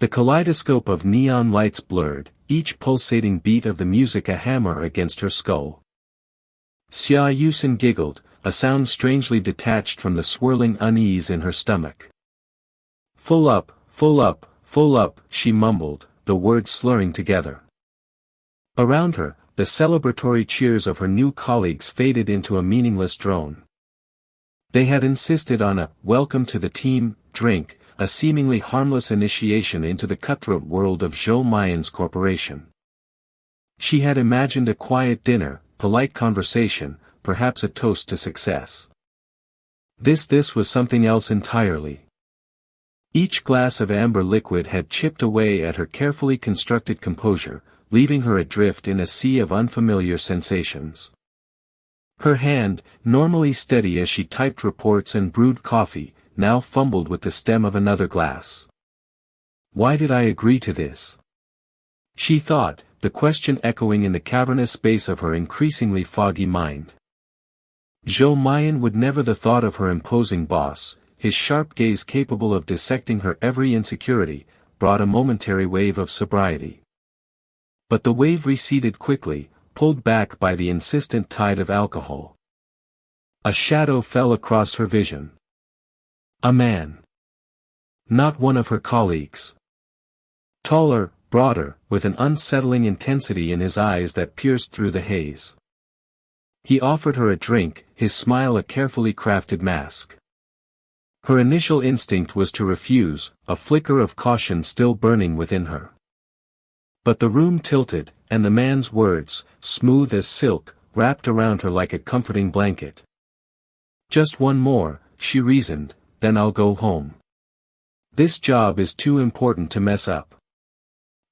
The kaleidoscope of neon lights blurred, each pulsating beat of the music a hammer against her skull. Xia Yusin giggled, a sound strangely detached from the swirling unease in her stomach. Full up, full up, full up, she mumbled, the words slurring together. Around her, the celebratory cheers of her new colleagues faded into a meaningless drone. They had insisted on a "welcome to the team" drink, a seemingly harmless initiation into the cutthroat world of Zhou Mayan's corporation. She had imagined a quiet dinner, polite conversation, perhaps a toast to success. This was something else entirely. Each glass of amber liquid had chipped away at her carefully constructed composure, leaving her adrift in a sea of unfamiliar sensations. Her hand, normally steady as she typed reports and brewed coffee, now fumbled with the stem of another glass. Why did I agree to this? She thought, the question echoing in the cavernous space of her increasingly foggy mind. Zhou Mayan would never the thought of her imposing boss, his sharp gaze capable of dissecting her every insecurity, brought a momentary wave of sobriety. But the wave receded quickly, pulled back by the insistent tide of alcohol. A shadow fell across her vision. A man. Not one of her colleagues. Taller, broader, with an unsettling intensity in his eyes that pierced through the haze. He offered her a drink, his smile a carefully crafted mask. Her initial instinct was to refuse, a flicker of caution still burning within her. But the room tilted, and the man's words, smooth as silk, wrapped around her like a comforting blanket. Just one more, she reasoned, then I'll go home. This job is too important to mess up.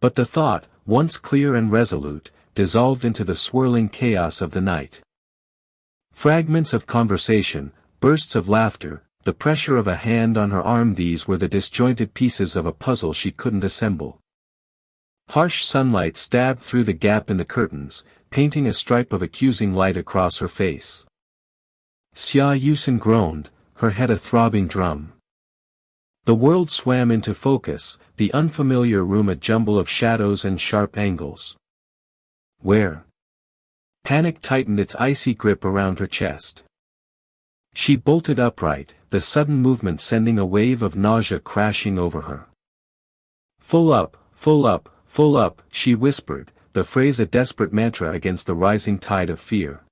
But the thought, once clear and resolute, dissolved into the swirling chaos of the night. Fragments of conversation, bursts of laughter, the pressure of a hand on her arm, these were the disjointed pieces of a puzzle she couldn't assemble. Harsh sunlight stabbed through the gap in the curtains, painting a stripe of accusing light across her face. Xia Yusin groaned, her head a throbbing drum. The world swam into focus, the unfamiliar room a jumble of shadows and sharp angles. Where? Panic tightened its icy grip around her chest. She bolted upright, the sudden movement sending a wave of nausea crashing over her. Full up, full up, full up, she whispered, the phrase a desperate mantra against the rising tide of fear.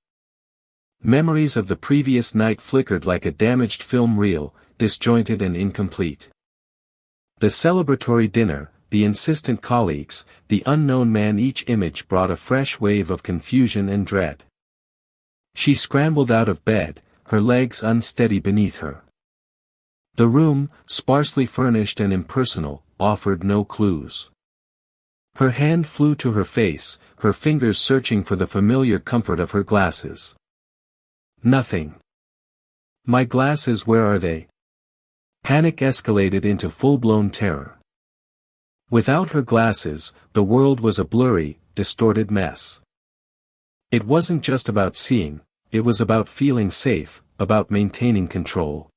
Memories of the previous night flickered like a damaged film reel, disjointed and incomplete. The celebratory dinner, the insistent colleagues, the unknown man, each image brought a fresh wave of confusion and dread. She scrambled out of bed, her legs unsteady beneath her. The room, sparsely furnished and impersonal, offered no clues. Her hand flew to her face, her fingers searching for the familiar comfort of her glasses. Nothing. My glasses, where are they? Panic escalated into full-blown terror. Without her glasses, the world was a blurry, distorted mess. It wasn't just about seeing, it was about feeling safe, about maintaining control.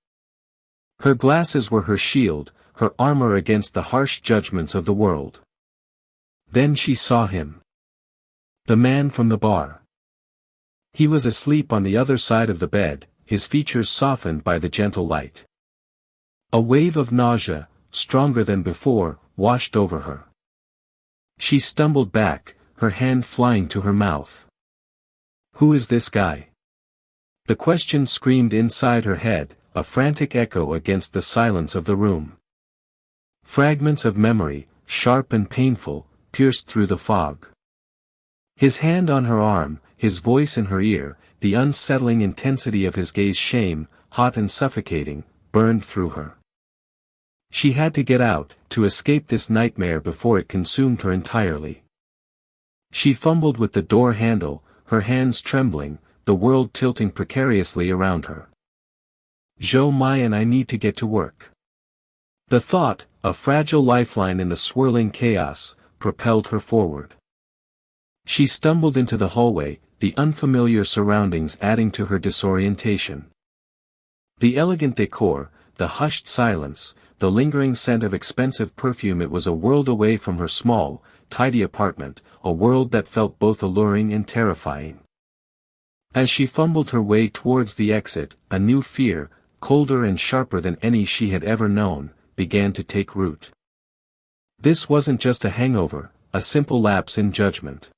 Her glasses were her shield, her armor against the harsh judgments of the world. Then she saw him. The man from the bar. He was asleep on the other side of the bed, his features softened by the gentle light. A wave of nausea, stronger than before, washed over her. She stumbled back, her hand flying to her mouth. Who is this guy? The question screamed inside her head, a frantic echo against the silence of the room. Fragments of memory, sharp and painful, pierced through the fog. His hand on her arm, his voice in her ear, the unsettling intensity of his gaze, shame, hot and suffocating, burned through her. She had to get out, to escape this nightmare before it consumed her entirely. She fumbled with the door handle, her hands trembling, the world tilting precariously around her. Zhou Mayan, I need to get to work. The thought, a fragile lifeline in the swirling chaos, propelled her forward. She stumbled into the hallway, the unfamiliar surroundings adding to her disorientation. The elegant decor, the hushed silence, the lingering scent of expensive perfume. It was a world away from her small, tidy apartment, a world that felt both alluring and terrifying. As she fumbled her way towards the exit, a new fear, colder and sharper than any she had ever known, began to take root. This wasn't just a hangover, a simple lapse in judgment.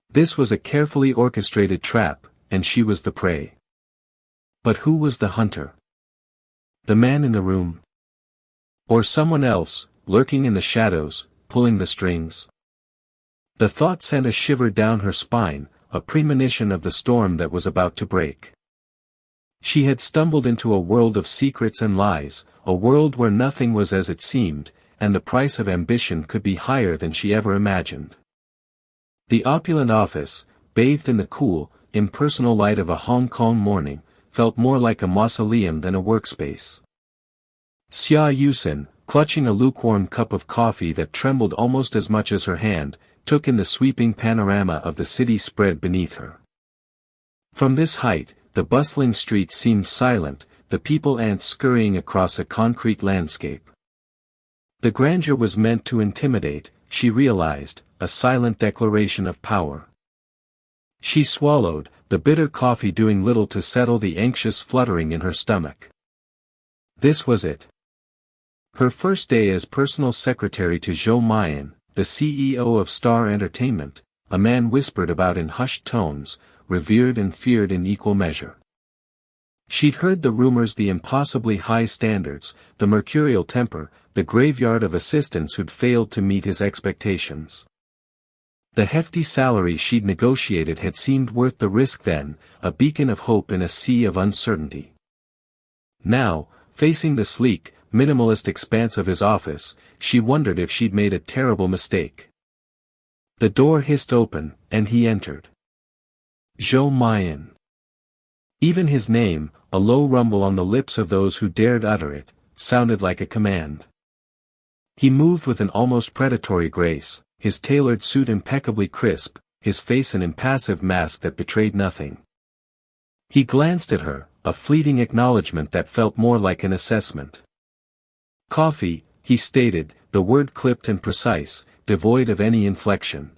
This was a carefully orchestrated trap, and she was the prey. But who was the hunter? The man in the room? Or someone else, lurking in the shadows, pulling the strings? The thought sent a shiver down her spine, a premonition of the storm that was about to break. She had stumbled into a world of secrets and lies, a world where nothing was as it seemed, and the price of ambition could be higher than she ever imagined. The opulent office, bathed in the cool, impersonal light of a Hong Kong morning, felt more like a mausoleum than a workspace. Xia Yusin, clutching a lukewarm cup of coffee that trembled almost as much as her hand, took in the sweeping panorama of the city spread beneath her. From this height, the bustling streets seemed silent, the people ants scurrying across a concrete landscape. The grandeur was meant to intimidate, she realized, a silent declaration of power. She swallowed, the bitter coffee doing little to settle the anxious fluttering in her stomach. This was it. Her first day as personal secretary to Zhou Mayan, the CEO of Star Entertainment, a man whispered about in hushed tones, revered and feared in equal measure. She'd heard the rumors, the impossibly high standards, the mercurial temper, the graveyard of assistants who'd failed to meet his expectations. The hefty salary she'd negotiated had seemed worth the risk then, a beacon of hope in a sea of uncertainty. Now, facing the sleek, minimalist expanse of his office, she wondered if she'd made a terrible mistake. The door hissed open, and he entered. Zhou Mayan. Even his name, a low rumble on the lips of those who dared utter it, sounded like a command. He moved with an almost predatory grace, his tailored suit impeccably crisp, his face an impassive mask that betrayed nothing. He glanced at her, a fleeting acknowledgement that felt more like an assessment. Coffee, he stated, the word clipped and precise, devoid of any inflection.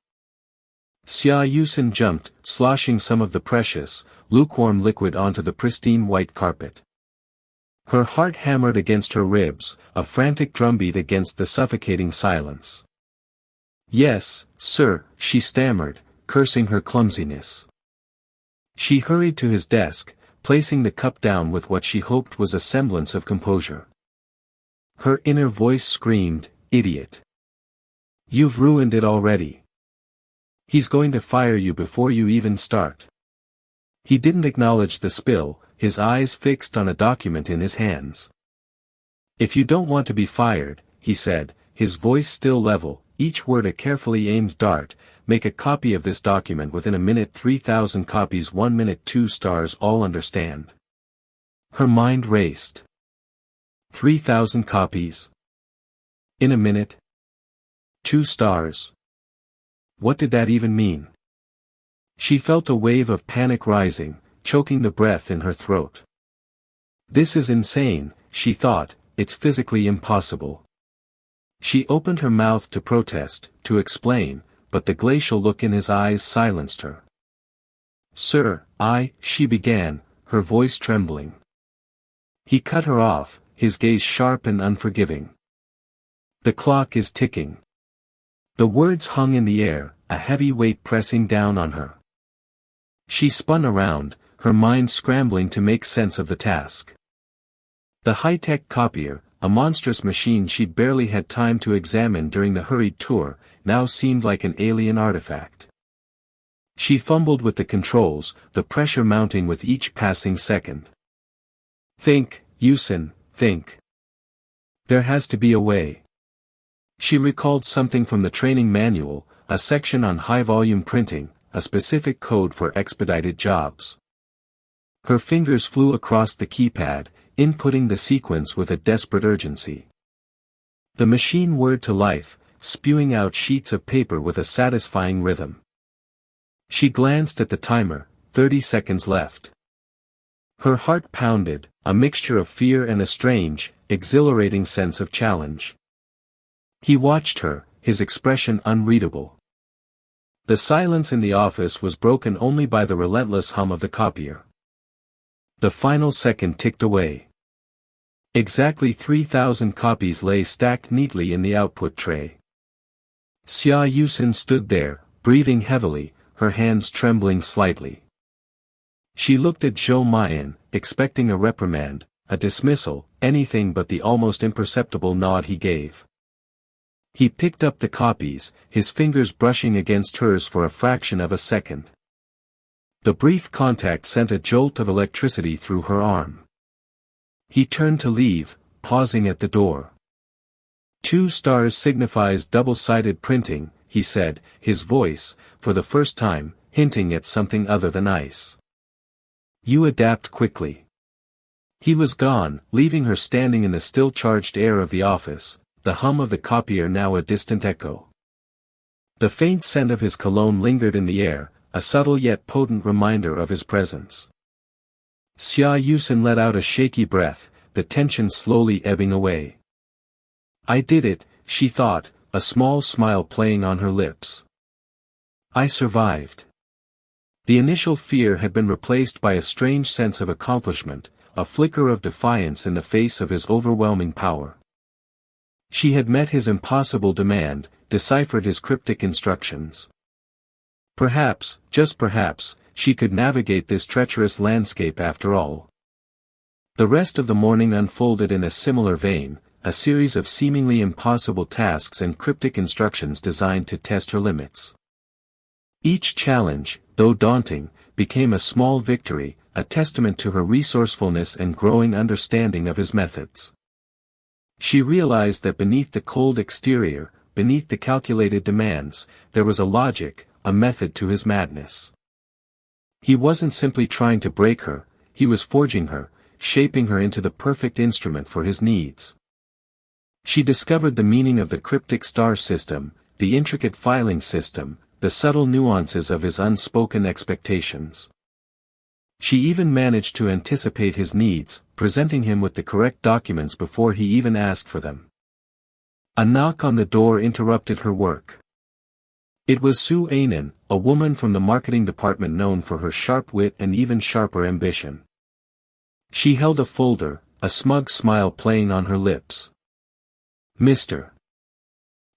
Xia Yusin jumped, sloshing some of the precious, lukewarm liquid onto the pristine white carpet. Her heart hammered against her ribs, a frantic drumbeat against the suffocating silence. Yes, sir, she stammered, cursing her clumsiness. She hurried to his desk, placing the cup down with what she hoped was a semblance of composure. Her inner voice screamed, "Idiot! You've ruined it already. He's going to fire you before you even start." He didn't acknowledge the spill, his eyes fixed on a document in his hands. "If you don't want to be fired," he said, his voice still level, each word a carefully aimed dart, "make a copy of this document within a minute. 3,000 copies 1 minute. 2 stars. All understand?" Her mind raced. 3,000 copies? In a minute? 2 stars? What did that even mean? She felt a wave of panic rising, choking the breath in her throat. This is insane, she thought, it's physically impossible. She opened her mouth to protest, to explain, but the glacial look in his eyes silenced her. "Sir, she began, her voice trembling. He cut her off, his gaze sharp and unforgiving. "The clock is ticking." The words hung in the air, a heavy weight pressing down on her. She spun around, her mind scrambling to make sense of the task. The high-tech copier, a monstrous machine she'd barely had time to examine during the hurried tour, now seemed like an alien artifact. She fumbled with the controls, the pressure mounting with each passing second. "Think, Yusin, think. There has to be a way." She recalled something from the training manual, a section on high-volume printing, a specific code for expedited jobs. Her fingers flew across the keypad, inputting the sequence with a desperate urgency. The machine whirred to life, spewing out sheets of paper with a satisfying rhythm. She glanced at the timer, 30 seconds left. Her heart pounded, a mixture of fear and a strange, exhilarating sense of challenge. He watched her, his expression unreadable. The silence in the office was broken only by the relentless hum of the copier. The final second ticked away. Exactly 3,000 copies lay stacked neatly in the output tray. Xia Yusin stood there, breathing heavily, her hands trembling slightly. She looked at Zhou Mayan, expecting a reprimand, a dismissal, anything but the almost imperceptible nod he gave. He picked up the copies, his fingers brushing against hers for a fraction of a second. The brief contact sent a jolt of electricity through her arm. He turned to leave, pausing at the door. 2 stars signifies double-sided printing, he said, his voice, for the first time, hinting at something other than ice. You adapt quickly. He was gone, leaving her standing in the still charged air of the office, the hum of the copier now a distant echo. The faint scent of his cologne lingered in the air, a subtle yet potent reminder of his presence. Xia Yusin let out a shaky breath, the tension slowly ebbing away. I did it, she thought, a small smile playing on her lips. I survived. The initial fear had been replaced by a strange sense of accomplishment, a flicker of defiance in the face of his overwhelming power. She had met his impossible demand, deciphered his cryptic instructions. Perhaps, just perhaps, she could navigate this treacherous landscape after all. The rest of the morning unfolded in a similar vein, a series of seemingly impossible tasks and cryptic instructions designed to test her limits. Each challenge, though daunting, became a small victory, a testament to her resourcefulness and growing understanding of his methods. She realized that beneath the cold exterior, beneath the calculated demands, there was a logic, a method to his madness. He wasn't simply trying to break her, he was forging her, shaping her into the perfect instrument for his needs. She discovered the meaning of the cryptic star system, the intricate filing system, the subtle nuances of his unspoken expectations. She even managed to anticipate his needs, presenting him with the correct documents before he even asked for them. A knock on the door interrupted her work. It was Su Ainen, a woman from the marketing department known for her sharp wit and even sharper ambition. She held a folder, a smug smile playing on her lips. Mr.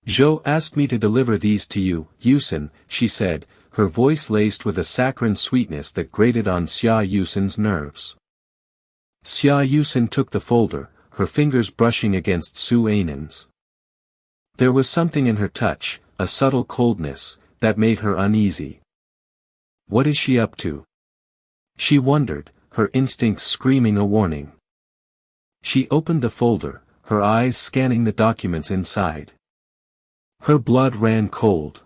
Zhou asked me to deliver these to you, Yusin, she said, her voice laced with a saccharine sweetness that grated on Xia Yusin's nerves. Xia Yusin took the folder, her fingers brushing against Su Ainen's. There was something in her touch, a subtle coldness, that made her uneasy. What is she up to? She wondered, her instincts screaming a warning. She opened the folder, her eyes scanning the documents inside. Her blood ran cold.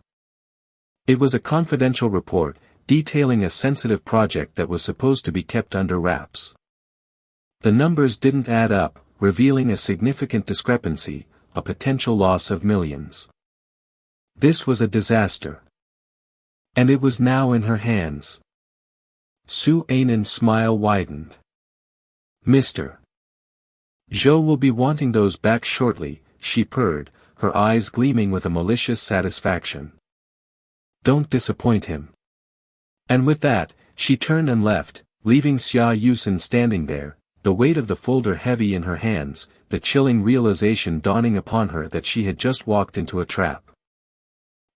It was a confidential report, detailing a sensitive project that was supposed to be kept under wraps. The numbers didn't add up, revealing a significant discrepancy, a potential loss of millions. This was a disaster. And it was now in her hands. Su Ainen's smile widened. Mr. Zhou will be wanting those back shortly, she purred, her eyes gleaming with a malicious satisfaction. Don't disappoint him. And with that, she turned and left, leaving Xia Yusin standing there, the weight of the folder heavy in her hands, the chilling realization dawning upon her that she had just walked into a trap.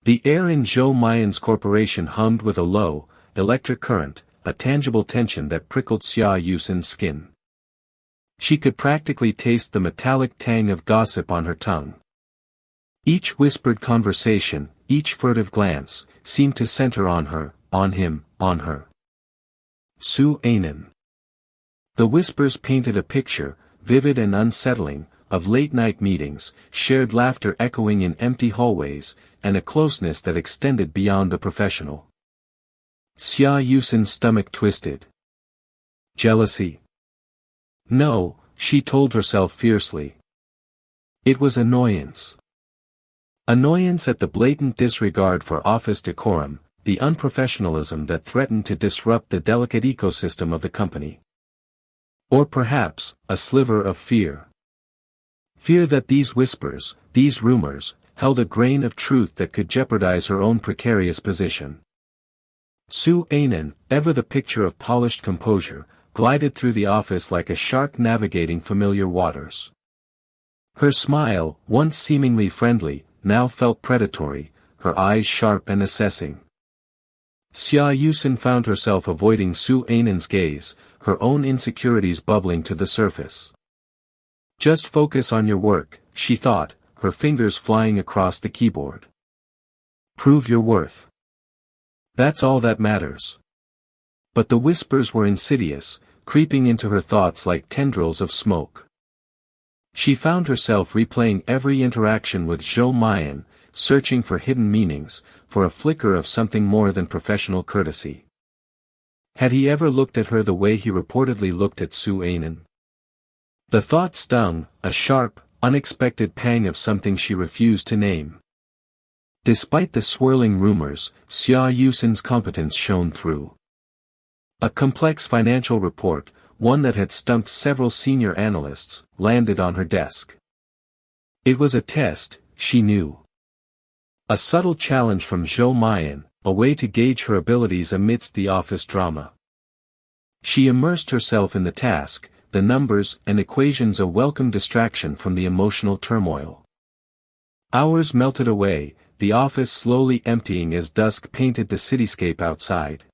The air in Zhou Mayan's corporation hummed with a low, electric current, a tangible tension that prickled Xia Yusin's skin. She could practically taste the metallic tang of gossip on her tongue. Each whispered conversation, each furtive glance, seemed to center on her, on him, on her. Su Ainen. The whispers painted a picture, vivid and unsettling, of late-night meetings, shared laughter echoing in empty hallways, and a closeness that extended beyond the professional. Xia Yusin's stomach twisted. Jealousy? No, she told herself fiercely. It was annoyance. Annoyance at the blatant disregard for office decorum, the unprofessionalism that threatened to disrupt the delicate ecosystem of the company. Or perhaps, a sliver of fear. Fear that these whispers, these rumors, held a grain of truth that could jeopardize her own precarious position. Sue Ainen, ever the picture of polished composure, glided through the office like a shark navigating familiar waters. Her smile, once seemingly friendly, now felt predatory, her eyes sharp and assessing. Xia Yusin found herself avoiding Sue Ainen's gaze, her own insecurities bubbling to the surface. Just focus on your work, she thought, her fingers flying across the keyboard. Prove your worth. That's all that matters. But the whispers were insidious, creeping into her thoughts like tendrils of smoke. She found herself replaying every interaction with Zhou Mayan, searching for hidden meanings, for a flicker of something more than professional courtesy. Had he ever looked at her the way he reportedly looked at Sue Ainen? The thought stung, a sharp, unexpected pang of something she refused to name. Despite the swirling rumors, Xia Yusin's competence shone through. A complex financial report, one that had stumped several senior analysts, landed on her desk. It was a test, she knew. A subtle challenge from Zhou Mayan, a way to gauge her abilities amidst the office drama. She immersed herself in the task, the numbers and equations a welcome distraction from the emotional turmoil. Hours melted away, the office slowly emptying as dusk painted the cityscape outside.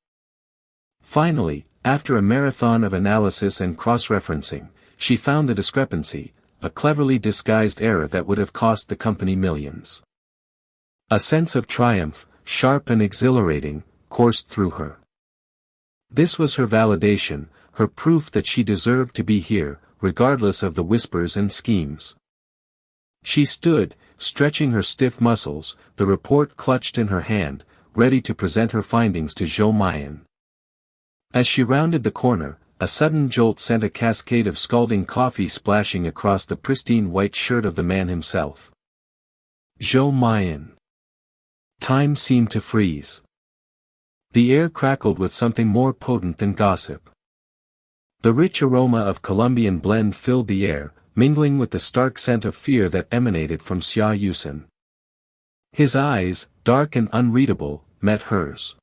Finally, after a marathon of analysis and cross-referencing, she found the discrepancy, a cleverly disguised error that would have cost the company millions. A sense of triumph, sharp and exhilarating, coursed through her. This was her validation, her proof that she deserved to be here, regardless of the whispers and schemes. She stood, stretching her stiff muscles, the report clutched in her hand, ready to present her findings to Zhou Mayan. As she rounded the corner, a sudden jolt sent a cascade of scalding coffee splashing across the pristine white shirt of the man himself. Zhou Mayan. Time seemed to freeze. The air crackled with something more potent than gossip. The rich aroma of Colombian blend filled the air, mingling with the stark scent of fear that emanated from Xia Yusin. His eyes, dark and unreadable, met hers.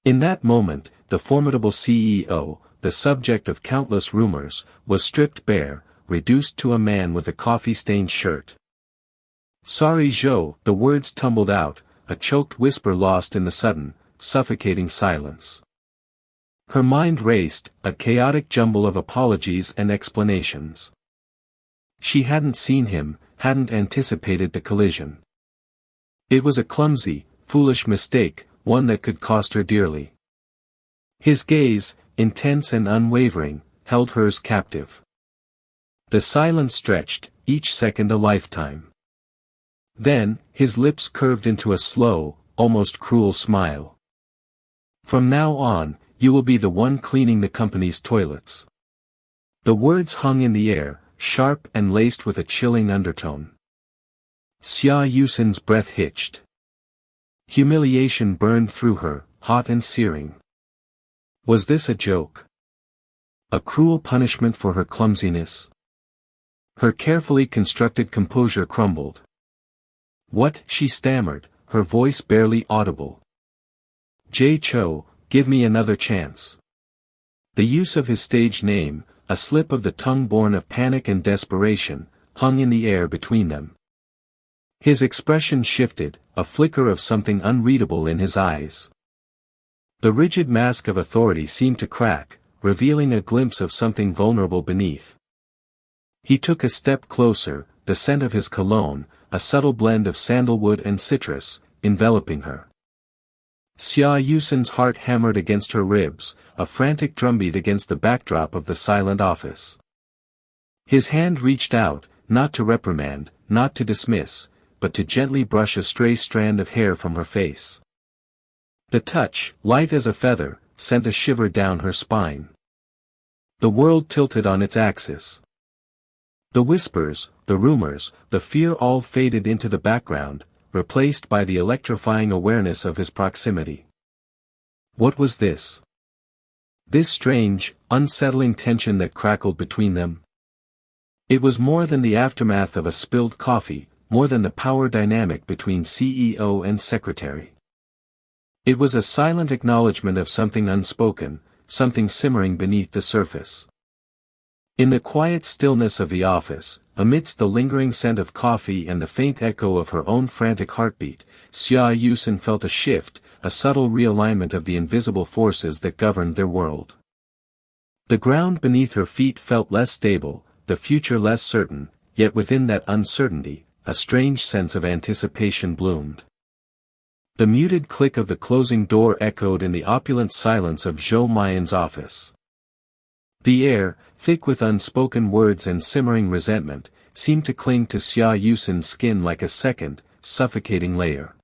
In that moment, the formidable CEO, the subject of countless rumors, was stripped bare, reduced to a man with a coffee-stained shirt. Sorry Zhou, the words tumbled out, a choked whisper lost in the sudden, suffocating silence. Her mind raced, a chaotic jumble of apologies and explanations. She hadn't seen him, hadn't anticipated the collision. It was a clumsy, foolish mistake, one that could cost her dearly. His gaze, intense and unwavering, held hers captive. The silence stretched, each second a lifetime. Then, his lips curved into a slow, almost cruel smile. From now on, you will be the one cleaning the company's toilets. The words hung in the air, sharp and laced with a chilling undertone. Xia Yusin's breath hitched. Humiliation burned through her, hot and searing. Was this a joke? A cruel punishment for her clumsiness? Her carefully constructed composure crumbled. What? She stammered, her voice barely audible. Jay Cho, give me another chance. The use of his stage name, a slip of the tongue born of panic and desperation, hung in the air between them. His expression shifted, a flicker of something unreadable in his eyes. The rigid mask of authority seemed to crack, revealing a glimpse of something vulnerable beneath. He took a step closer, the scent of his cologne, a subtle blend of sandalwood and citrus, enveloping her. Xia Yusin's heart hammered against her ribs, a frantic drumbeat against the backdrop of the silent office. His hand reached out, not to reprimand, not to dismiss, but to gently brush a stray strand of hair from her face. The touch, light as a feather, sent a shiver down her spine. The world tilted on its axis. The whispers, the rumors, the fear all faded into the background, replaced by the electrifying awareness of his proximity. What was this? This strange, unsettling tension that crackled between them. It was more than the aftermath of a spilled coffee, more than the power dynamic between CEO and secretary. It was a silent acknowledgement of something unspoken, something simmering beneath the surface. In the quiet stillness of the office, amidst the lingering scent of coffee and the faint echo of her own frantic heartbeat, Xia Yusen felt a shift, a subtle realignment of the invisible forces that governed their world. The ground beneath her feet felt less stable, the future less certain, yet within that uncertainty, a strange sense of anticipation bloomed. The muted click of the closing door echoed in the opulent silence of Zhou Mayan's office. The air, thick with unspoken words and simmering resentment, seemed to cling to Xia Yusen's skin like a second, suffocating layer.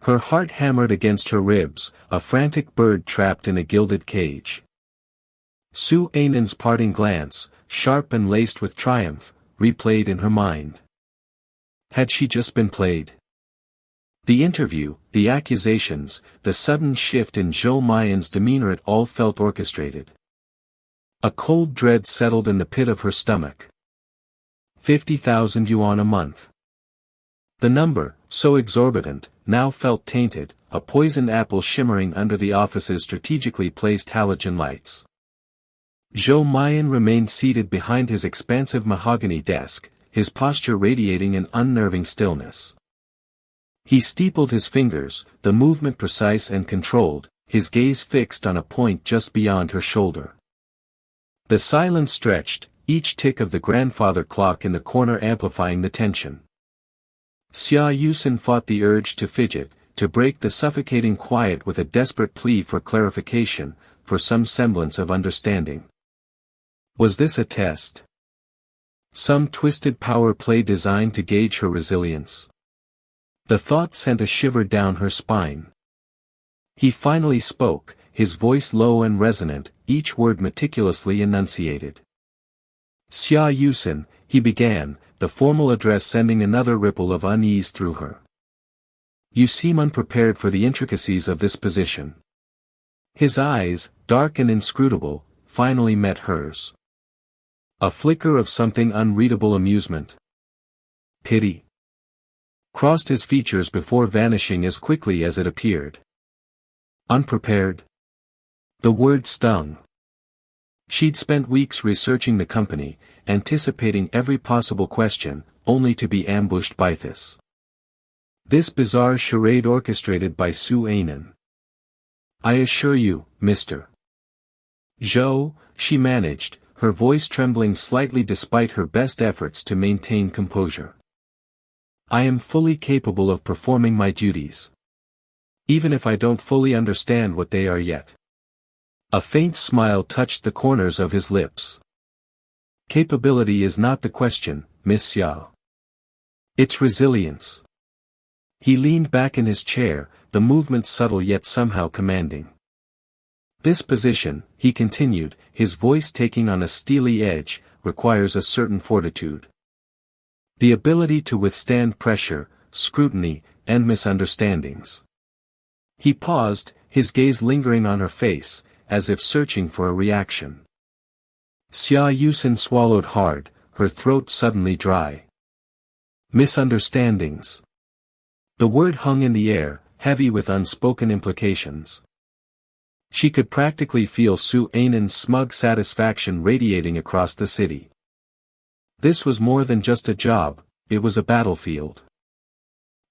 Her heart hammered against her ribs, a frantic bird trapped in a gilded cage. Su Ainan's parting glance, sharp and laced with triumph, replayed in her mind. Had she just been played? The interview, the accusations, the sudden shift in Zhou Mayan's demeanor, it all felt orchestrated. A cold dread settled in the pit of her stomach. 50,000 yuan a month. The number, so exorbitant, now felt tainted, a poisoned apple shimmering under the office's strategically placed halogen lights. Zhou Mayan remained seated behind his expansive mahogany desk, his posture radiating an unnerving stillness. He steepled his fingers, the movement precise and controlled, his gaze fixed on a point just beyond her shoulder. The silence stretched, each tick of the grandfather clock in the corner amplifying the tension. Xia Yusen fought the urge to fidget, to break the suffocating quiet with a desperate plea for clarification, for some semblance of understanding. Was this a test? Some twisted power play designed to gauge her resilience? The thought sent a shiver down her spine. He finally spoke, his voice low and resonant, each word meticulously enunciated. Xia Yusen, he began, the formal address sending another ripple of unease through her. You seem unprepared for the intricacies of this position. His eyes, dark and inscrutable, finally met hers. A flicker of something unreadable amusement. Pity crossed his features before vanishing as quickly as it appeared. Unprepared? The word stung. She'd spent weeks researching the company, anticipating every possible question, only to be ambushed by this. This bizarre charade orchestrated by Su Ainan. I assure you, Mr. Zhou, she managed, her voice trembling slightly despite her best efforts to maintain composure. I am fully capable of performing my duties. Even if I don't fully understand what they are yet. A faint smile touched the corners of his lips. Capability is not the question, Miss Xiao. It's resilience. He leaned back in his chair, the movement subtle yet somehow commanding. This position, he continued, his voice taking on a steely edge, requires a certain fortitude. The ability to withstand pressure, scrutiny, and misunderstandings. He paused, his gaze lingering on her face, as if searching for a reaction. Xia Yusen swallowed hard, her throat suddenly dry. Misunderstandings. The word hung in the air, heavy with unspoken implications. She could practically feel Su Ainan's smug satisfaction radiating across the city. This was more than just a job, it was a battlefield.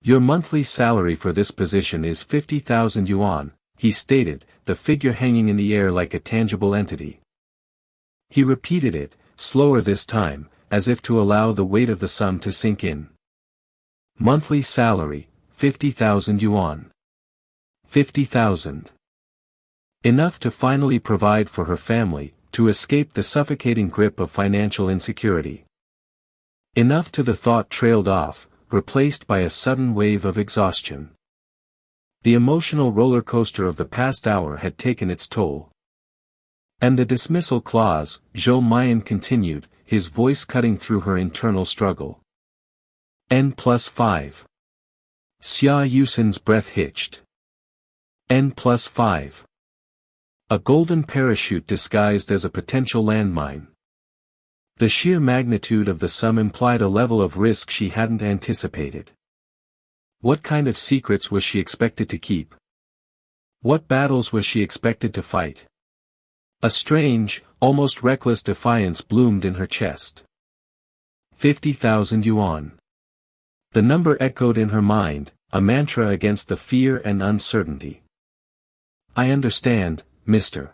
Your monthly salary for this position is 50,000 yuan, he stated, the figure hanging in the air like a tangible entity. He repeated it, slower this time, as if to allow the weight of the sum to sink in. Monthly salary, 50,000 yuan. 50,000. Enough to finally provide for her family, to escape the suffocating grip of financial insecurity. Enough to the thought trailed off, replaced by a sudden wave of exhaustion. The emotional roller coaster of the past hour had taken its toll. And the dismissal clause, Zhou Mayan continued, his voice cutting through her internal struggle. N+5. Xia Yusen's breath hitched. N+5. A golden parachute disguised as a potential landmine. The sheer magnitude of the sum implied a level of risk she hadn't anticipated. What kind of secrets was she expected to keep? What battles was she expected to fight? A strange, almost reckless defiance bloomed in her chest. 50,000 yuan. The number echoed in her mind, a mantra against the fear and uncertainty. I understand, Mr.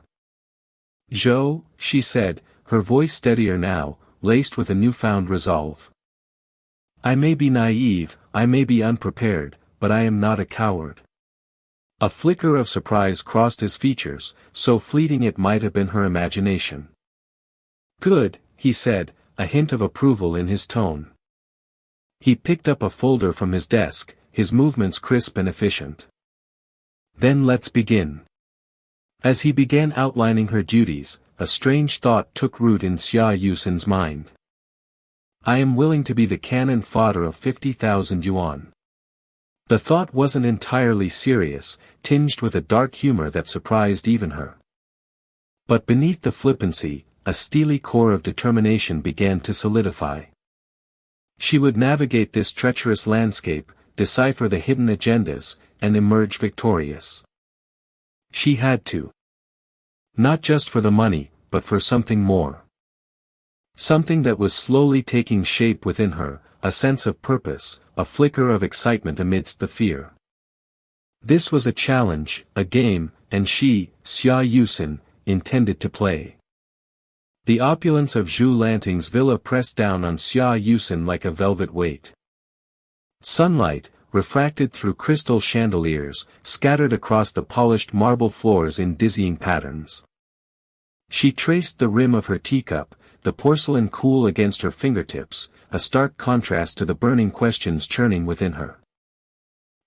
Zhou, she said, her voice steadier now, laced with a newfound resolve. I may be naive, I may be unprepared, but I am not a coward. A flicker of surprise crossed his features, so fleeting it might have been her imagination. Good, he said, a hint of approval in his tone. He picked up a folder from his desk, his movements crisp and efficient. Then let's begin. As he began outlining her duties, a strange thought took root in Xia Yusin's mind. I am willing to be the cannon fodder of 50,000 yuan. The thought wasn't entirely serious, tinged with a dark humor that surprised even her. But beneath the flippancy, a steely core of determination began to solidify. She would navigate this treacherous landscape, decipher the hidden agendas, and emerge victorious. She had to. Not just for the money, but for something more. Something that was slowly taking shape within her, a sense of purpose, a flicker of excitement amidst the fear. This was a challenge, a game, and she, Xia Yusin, intended to play. The opulence of Zhu Lanting's villa pressed down on Xia Yusin like a velvet weight. Sunlight, refracted through crystal chandeliers, scattered across the polished marble floors in dizzying patterns. She traced the rim of her teacup, the porcelain cool against her fingertips, a stark contrast to the burning questions churning within her.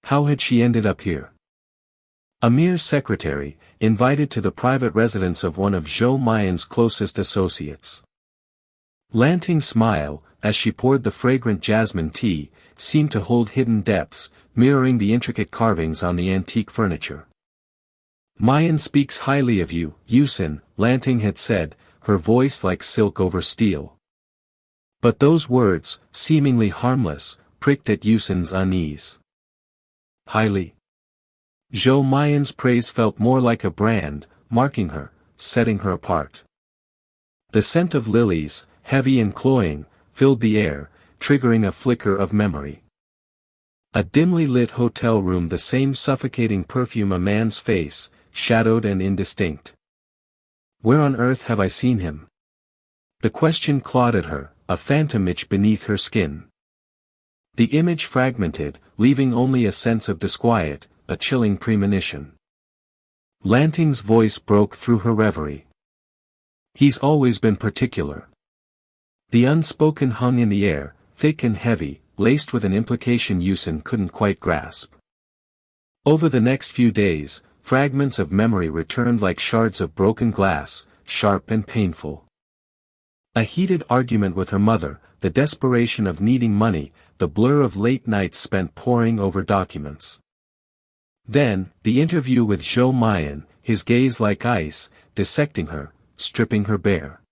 How had she ended up here? A mere secretary, invited to the private residence of one of Zhou Mayan's closest associates. Lanting's smile, as she poured the fragrant jasmine tea, seemed to hold hidden depths, mirroring the intricate carvings on the antique furniture. Mayan speaks highly of you, Yusin, Lanting had said, her voice like silk over steel. But those words, seemingly harmless, pricked at Yusin's unease. Highly. Zhou Mayan's praise felt more like a brand, marking her, setting her apart. The scent of lilies, heavy and cloying, filled the air, triggering a flicker of memory. A dimly lit hotel room, the same suffocating perfume, a man's face, shadowed and indistinct. Where on earth have I seen him? The question clawed at her, a phantom itch beneath her skin. The image fragmented, leaving only a sense of disquiet, a chilling premonition. Lanting's voice broke through her reverie. He's always been particular. The unspoken hung in the air, thick and heavy, laced with an implication Yusin couldn't quite grasp. Over the next few days, fragments of memory returned like shards of broken glass, sharp and painful. A heated argument with her mother, the desperation of needing money, the blur of late nights spent poring over documents. Then, the interview with Zhou Mayan, his gaze like ice, dissecting her, stripping her bare.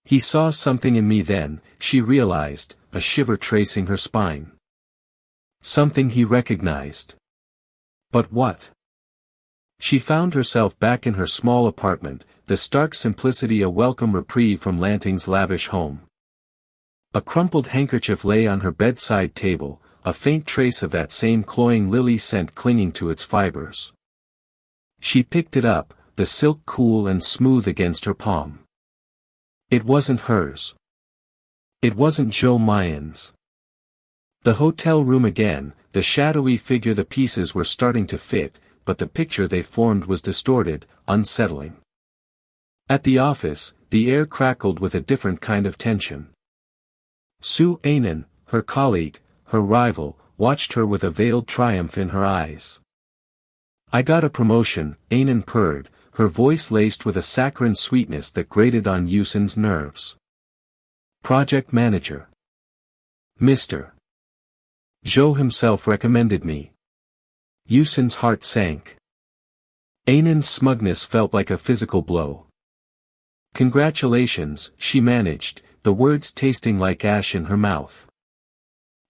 He saw something in me then, she realized, a shiver tracing her spine. Something he recognized. But what? She found herself back in her small apartment, the stark simplicity a welcome reprieve from Lanting's lavish home. A crumpled handkerchief lay on her bedside table, a faint trace of that same cloying lily scent clinging to its fibers. She picked it up, the silk cool and smooth against her palm. It wasn't hers. It wasn't Zhou Mayan's. The hotel room again, the shadowy figure, the pieces were starting to fit, but the picture they formed was distorted, unsettling. At the office, the air crackled with a different kind of tension. Su Anan, her colleague, her rival, watched her with a veiled triumph in her eyes. I got a promotion, Anan purred, her voice laced with a saccharine sweetness that grated on Yusin's nerves. Project manager. Mr. Zhou himself recommended me. Yusin's heart sank. Ainan's smugness felt like a physical blow. "Congratulations," she managed, the words tasting like ash in her mouth.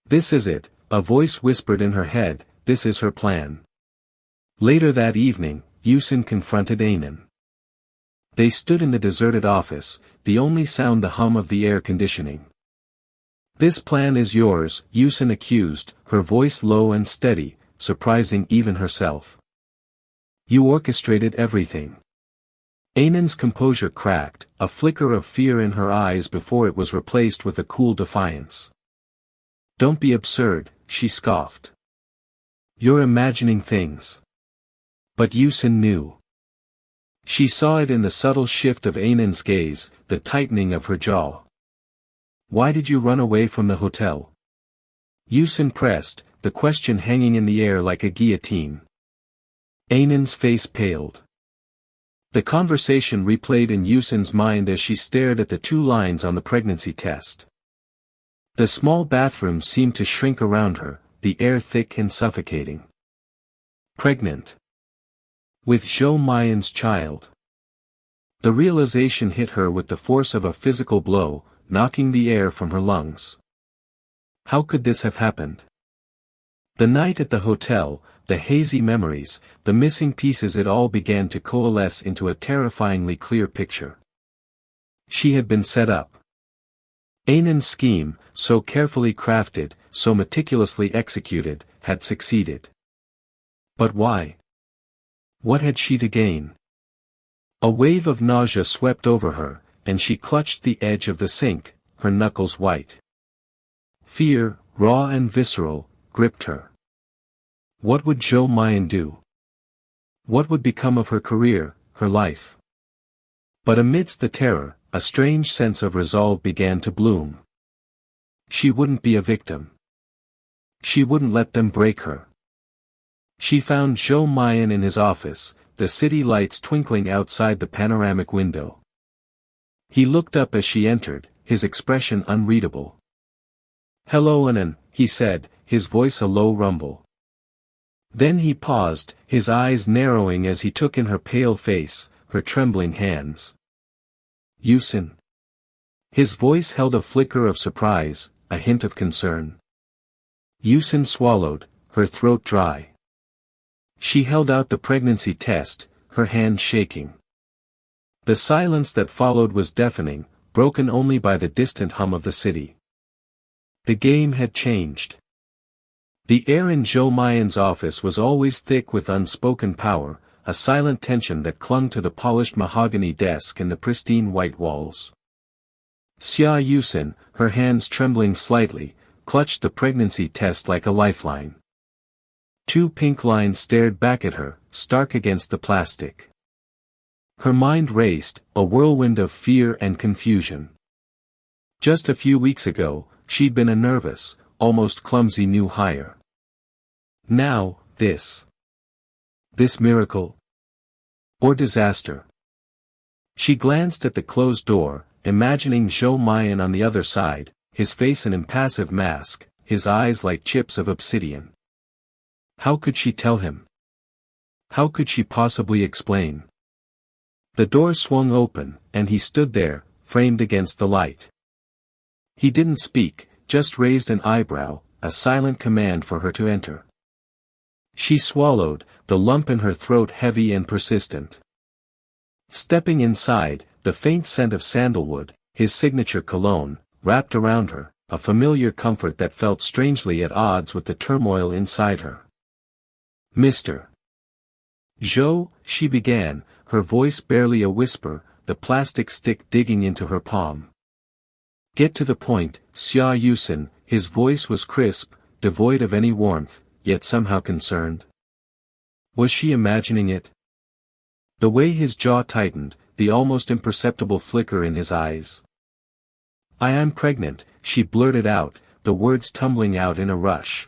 "This is it," a voice whispered in her head, "this is her plan." Later that evening, Yusin confronted Ainan. They stood in the deserted office, the only sound the hum of the air conditioning. "This plan is yours," Yusin accused, her voice low and steady, surprising even herself. "You orchestrated everything." Ainan's composure cracked, a flicker of fear in her eyes before it was replaced with a cool defiance. "Don't be absurd," she scoffed. "You're imagining things." But Yusin knew. She saw it in the subtle shift of Ainan's gaze, the tightening of her jaw. "Why did you run away from the hotel?" Yusin pressed, the question hanging in the air like a guillotine. Ainan's face paled. The conversation replayed in Yusin's mind as she stared at the 2 lines on the pregnancy test. The small bathroom seemed to shrink around her, the air thick and suffocating. Pregnant. With Zhou Mayan's child. The realization hit her with the force of a physical blow, knocking the air from her lungs. How could this have happened? The night at the hotel, the hazy memories, the missing pieces, it all began to coalesce into a terrifyingly clear picture. She had been set up. Ainan's scheme, so carefully crafted, so meticulously executed, had succeeded. But why? What had she to gain? A wave of nausea swept over her, and she clutched the edge of the sink, her knuckles white. Fear, raw and visceral, gripped her. What would Zhou Mayan do? What would become of her career, her life? But amidst the terror, a strange sense of resolve began to bloom. She wouldn't be a victim. She wouldn't let them break her. She found Zhou Mayan in his office, the city lights twinkling outside the panoramic window. He looked up as she entered, his expression unreadable. "Hello Ainan," he said, his voice a low rumble. Then he paused, his eyes narrowing as he took in her pale face, her trembling hands. "Yusin." His voice held a flicker of surprise, a hint of concern. Yusin swallowed, her throat dry. She held out the pregnancy test, her hand shaking. The silence that followed was deafening, broken only by the distant hum of the city. The game had changed. The air in Zhou Mayan's office was always thick with unspoken power, a silent tension that clung to the polished mahogany desk and the pristine white walls. Xia Yusin, her hands trembling slightly, clutched the pregnancy test like a lifeline. 2 pink lines stared back at her, stark against the plastic. Her mind raced, a whirlwind of fear and confusion. Just a few weeks ago, she'd been a nervous, almost clumsy new hire. Now, this miracle? Or disaster? She glanced at the closed door, imagining Zhou Mayan on the other side, his face an impassive mask, his eyes like chips of obsidian. How could she tell him? How could she possibly explain? The door swung open, and he stood there, framed against the light. He didn't speak, just raised an eyebrow, a silent command for her to enter. She swallowed, the lump in her throat heavy and persistent. Stepping inside, the faint scent of sandalwood, his signature cologne, wrapped around her, a familiar comfort that felt strangely at odds with the turmoil inside her. "Mr. Zhou," she began, her voice barely a whisper, the plastic stick digging into her palm. "Get to the point, Xia Yusin," his voice was crisp, devoid of any warmth, yet somehow concerned. Was she imagining it? The way his jaw tightened, the almost imperceptible flicker in his eyes. "I am pregnant," she blurted out, the words tumbling out in a rush.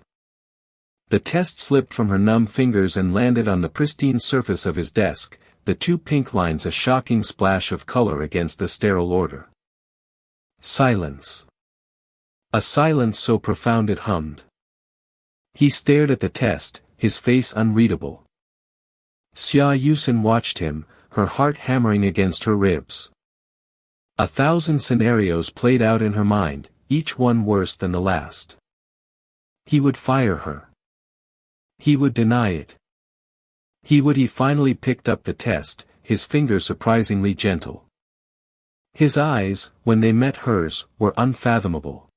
The test slipped from her numb fingers and landed on the pristine surface of his desk, the 2 pink lines a shocking splash of color against the sterile order. Silence. A silence so profound it hummed. He stared at the test, his face unreadable. Xia Yusin watched him, her heart hammering against her ribs. 1,000 scenarios played out in her mind, each one worse than the last. He would fire her. He would deny it. He finally picked up the test, his fingers surprisingly gentle. His eyes, when they met hers, were unfathomable.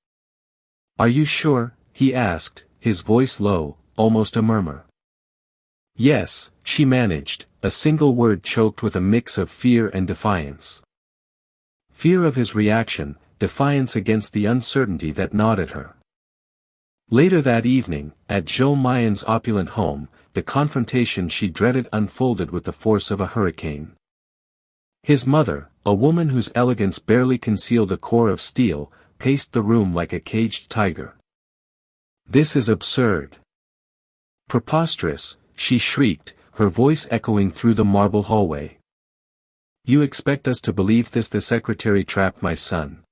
"Are you sure?" he asked, his voice low, almost a murmur. "Yes," she managed, a single word choked with a mix of fear and defiance. Fear of his reaction, defiance against the uncertainty that gnawed at her. Later that evening, at Zhou Mayan's opulent home, the confrontation she dreaded unfolded with the force of a hurricane. His mother, a woman whose elegance barely concealed a core of steel, paced the room like a caged tiger. "This is absurd. Preposterous," she shrieked, her voice echoing through the marble hallway. "You expect us to believe this? The secretary trapped my son."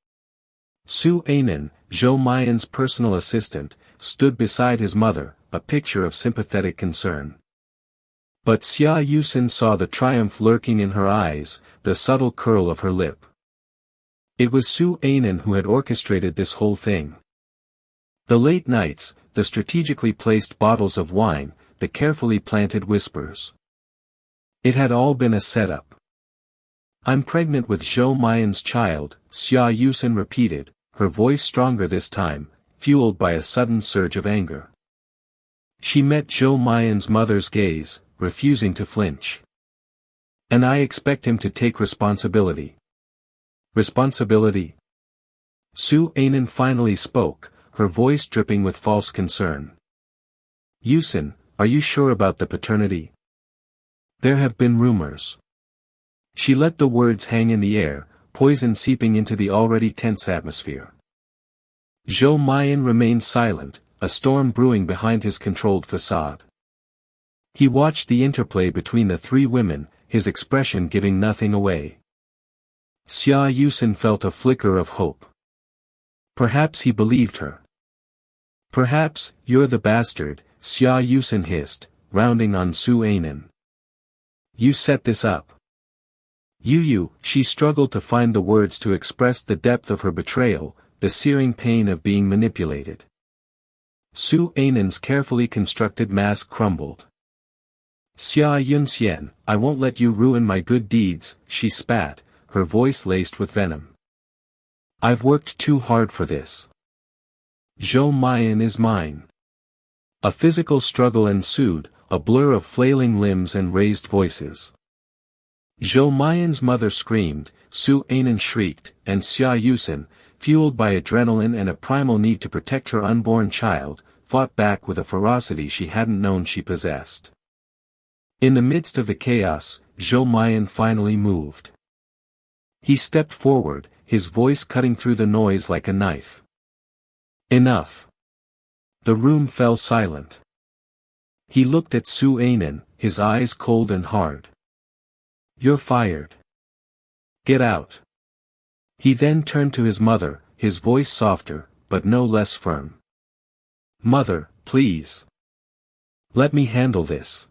Su Anan, Zhou Mayan's personal assistant, stood beside his mother, a picture of sympathetic concern. But Xia Yusin saw the triumph lurking in her eyes, the subtle curl of her lip. It was Su Anan who had orchestrated this whole thing. The late nights, the strategically placed bottles of wine, the carefully planted whispers. It had all been a setup. "I'm pregnant with Zhou Mayan's child," Xia Yusin repeated, her voice stronger this time, fueled by a sudden surge of anger. She met Zhou Mayan's mother's gaze, refusing to flinch. "And I expect him to take responsibility." "Responsibility?" Su Anan finally spoke, her voice dripping with false concern. "Yusin, are you sure about the paternity? There have been rumors." She let the words hang in the air, poison seeping into the already tense atmosphere. Zhou Mayan remained silent, a storm brewing behind his controlled facade. He watched the interplay between the three women, his expression giving nothing away. Xia Yusin felt a flicker of hope. Perhaps he believed her. "Perhaps, you're the bastard," Xia Yusin hissed, rounding on Su Anan. "You set this up. You," she struggled to find the words to express the depth of her betrayal, the searing pain of being manipulated. Su Anan's carefully constructed mask crumbled. "Xia Yunxian, I won't let you ruin my good deeds," she spat, her voice laced with venom. "I've worked too hard for this. Zhou Mayan is mine." A physical struggle ensued, a blur of flailing limbs and raised voices. Zhou Mayan's mother screamed, Su Anan shrieked, and Xia Yusin, fueled by adrenaline and a primal need to protect her unborn child, fought back with a ferocity she hadn't known she possessed. In the midst of the chaos, Zhou Mayan finally moved. He stepped forward, his voice cutting through the noise like a knife. "Enough." The room fell silent. He looked at Su Anan, his eyes cold and hard. "You're fired. Get out." He then turned to his mother, his voice softer, but no less firm. "Mother, please. Let me handle this."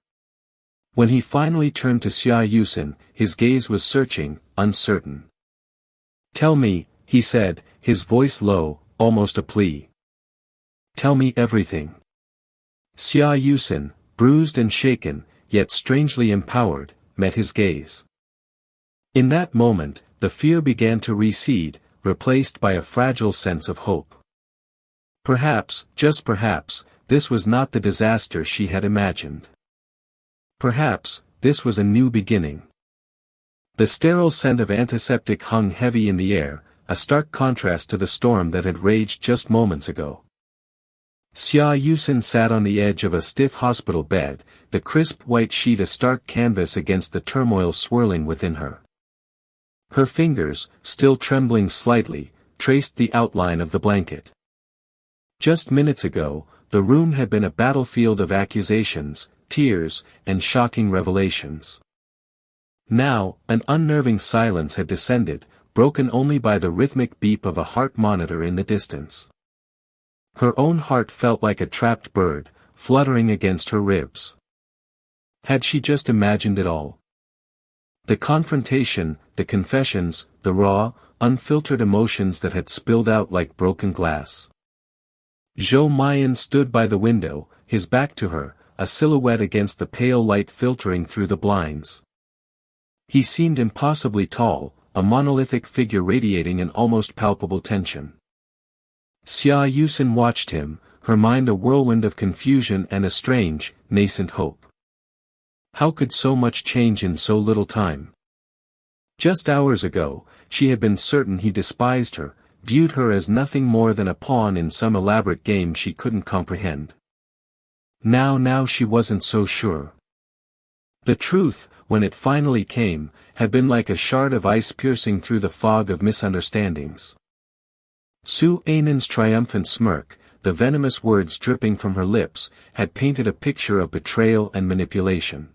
When he finally turned to Xia Yusin, his gaze was searching, uncertain. "Tell me," he said, his voice low, almost a plea. "Tell me everything." Xia Yusin, bruised and shaken, yet strangely empowered, met his gaze. In that moment, the fear began to recede, replaced by a fragile sense of hope. Perhaps, just perhaps, this was not the disaster she had imagined. Perhaps, this was a new beginning. The sterile scent of antiseptic hung heavy in the air, a stark contrast to the storm that had raged just moments ago. Xia Yusin sat on the edge of a stiff hospital bed, the crisp white sheet a stark canvas against the turmoil swirling within her. Her fingers, still trembling slightly, traced the outline of the blanket. Just minutes ago, the room had been a battlefield of accusations, tears, and shocking revelations. Now, an unnerving silence had descended, broken only by the rhythmic beep of a heart monitor in the distance. Her own heart felt like a trapped bird, fluttering against her ribs. Had she just imagined it all? The confrontation, the confessions, the raw, unfiltered emotions that had spilled out like broken glass. Zhou Mayan stood by the window, his back to her, a silhouette against the pale light filtering through the blinds. He seemed impossibly tall, a monolithic figure radiating an almost palpable tension. Xia Yusin watched him, her mind a whirlwind of confusion and a strange, nascent hope. How could so much change in so little time? Just hours ago, she had been certain he despised her, viewed her as nothing more than a pawn in some elaborate game she couldn't comprehend. Now she wasn't so sure. The truth, when it finally came, had been like a shard of ice piercing through the fog of misunderstandings. Su Ainan's triumphant smirk, the venomous words dripping from her lips, had painted a picture of betrayal and manipulation.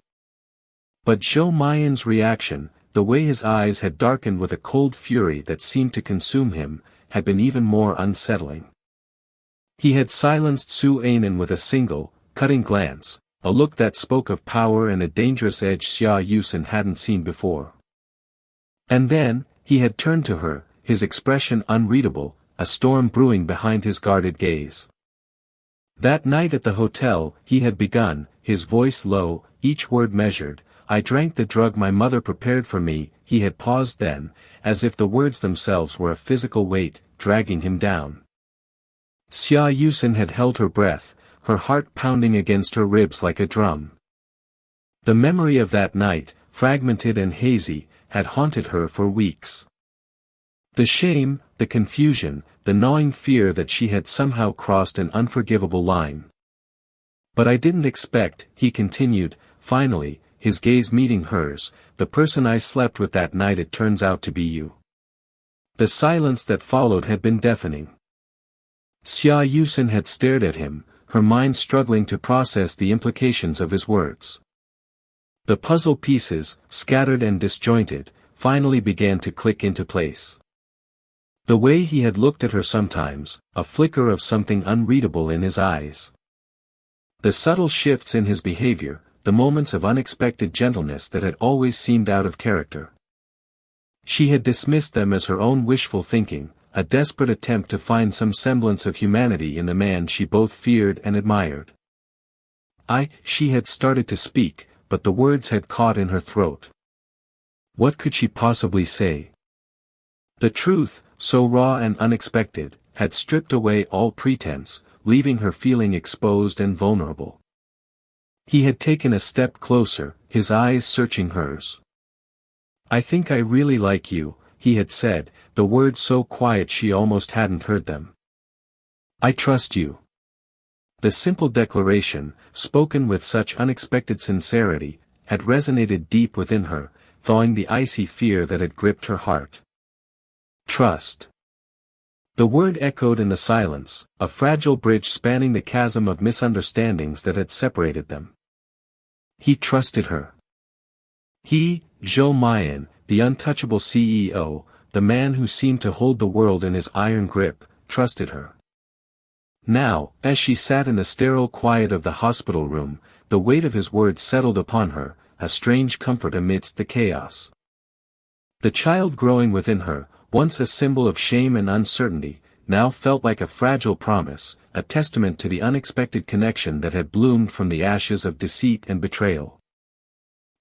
But Zhou Mayan's reaction, the way his eyes had darkened with a cold fury that seemed to consume him, had been even more unsettling. He had silenced Su Ainan with a single, cutting glance, a look that spoke of power and a dangerous edge Xia Yusin hadn't seen before. And then, he had turned to her, his expression unreadable, a storm brewing behind his guarded gaze. That night at the hotel, he had begun, his voice low, each word measured. I drank the drug my mother prepared for me. He had paused then, as if the words themselves were a physical weight, dragging him down. Xia Yusin had held her breath, her heart pounding against her ribs like a drum. The memory of that night, fragmented and hazy, had haunted her for weeks. The shame, the confusion, the gnawing fear that she had somehow crossed an unforgivable line. But I didn't expect, he continued, finally, his gaze meeting hers, the person I slept with that night it turns out to be you. The silence that followed had been deafening. Xia Yusin had stared at him, her mind struggling to process the implications of his words. The puzzle pieces, scattered and disjointed, finally began to click into place. The way he had looked at her sometimes, a flicker of something unreadable in his eyes. The subtle shifts in his behavior, the moments of unexpected gentleness that had always seemed out of character. She had dismissed them as her own wishful thinking, a desperate attempt to find some semblance of humanity in the man she both feared and admired. She had started to speak, but the words had caught in her throat. What could she possibly say? The truth, so raw and unexpected, had stripped away all pretense, leaving her feeling exposed and vulnerable. He had taken a step closer, his eyes searching hers. I think I really like you, he had said, the words so quiet she almost hadn't heard them. I trust you. The simple declaration, spoken with such unexpected sincerity, had resonated deep within her, thawing the icy fear that had gripped her heart. Trust. The word echoed in the silence, a fragile bridge spanning the chasm of misunderstandings that had separated them. He trusted her. He, Zhou Mayan, the untouchable CEO, the man who seemed to hold the world in his iron grip, trusted her. Now, as she sat in the sterile quiet of the hospital room, the weight of his words settled upon her, a strange comfort amidst the chaos. The child growing within her, once a symbol of shame and uncertainty, now felt like a fragile promise, a testament to the unexpected connection that had bloomed from the ashes of deceit and betrayal.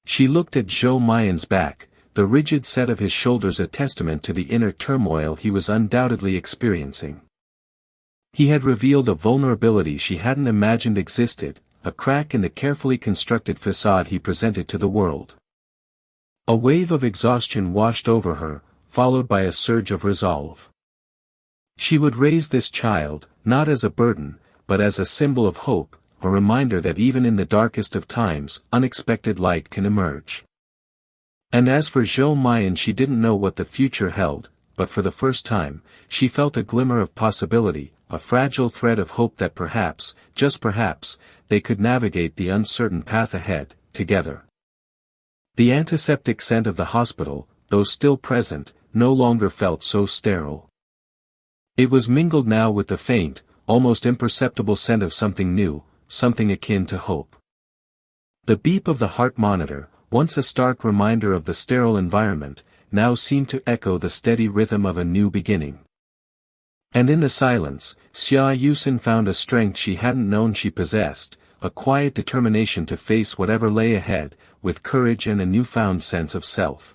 She looked at Zhou Mayan's back, the rigid set of his shoulders a testament to the inner turmoil he was undoubtedly experiencing. He had revealed a vulnerability she hadn't imagined existed, a crack in the carefully constructed facade he presented to the world. A wave of exhaustion washed over her, followed by a surge of resolve. She would raise this child, not as a burden, but as a symbol of hope, a reminder that even in the darkest of times, unexpected light can emerge. And as for Zhou Mayan, she didn't know what the future held, but for the first time, she felt a glimmer of possibility, a fragile thread of hope that perhaps, just perhaps, they could navigate the uncertain path ahead, together. The antiseptic scent of the hospital, though still present, no longer felt so sterile. It was mingled now with the faint, almost imperceptible scent of something new, something akin to hope. The beep of the heart monitor, once a stark reminder of the sterile environment, now seemed to echo the steady rhythm of a new beginning. And in the silence, Xia Yusin found a strength she hadn't known she possessed, a quiet determination to face whatever lay ahead, with courage and a newfound sense of self.